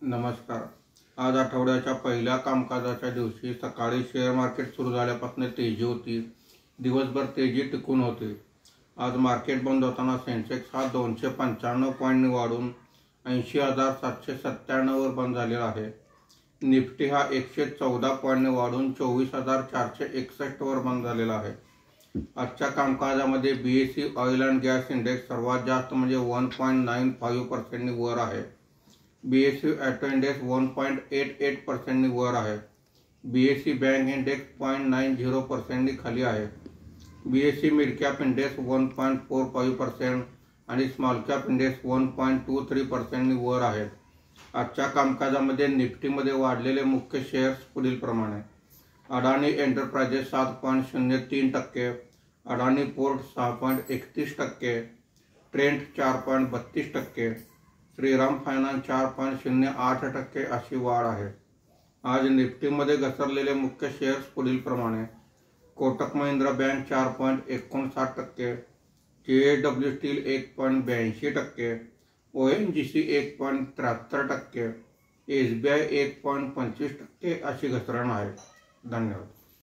नमस्कार। आज आठवड्याच्या पहिल्या कामकाजाच्या दिवशी सकाळी शेअर मार्केट सुरू झाल्यापासून तेजी होती। दिवसभर तेजी टिकून होती। आज मार्केट बंद होताना सेन्सेक्स हा 295 पॉईंट वाढून 80,797 वर बंद झालेला आहे। निफ्टी हा 114 पॉईंट वाढून 24,461 वर बंद झालेला आहे। आजच्या कामकाजामध्ये BSE oil and gas index सर्वात जास्त म्हणजे 1.95% वर आहे। BSE ऑटो इंडेक्स 1.88% वर आहे। BSE बँक इंडेक्स 0.90% खाली आहे। BSE मिड कॅप इंडेक्स 1.45% आणि स्मॉल कॅप इंडेक्स 1.23% वर आहे। आजच्या कामकाजामध्ये निफ्टीमध्ये वाढलेले मुख्य शेअर्स पुढील प्रमाणे: अडाणी एंटरप्राइजेस 7.03%, अडाणी पोर्ट 6.31%, ट्रेंट 4.32%, श्रीराम फायनान्स 4.08% अशी वाढ आहे। आज निफ्टीमध्ये घसरलेले मुख्य शेअर्स पुढील प्रमाणे: Kotak Mahindra bank 4.59%, JSW steel 1.82%, ONGC 1.73%, SBI 1.25% अशी घसरण आहे। धन्यवाद।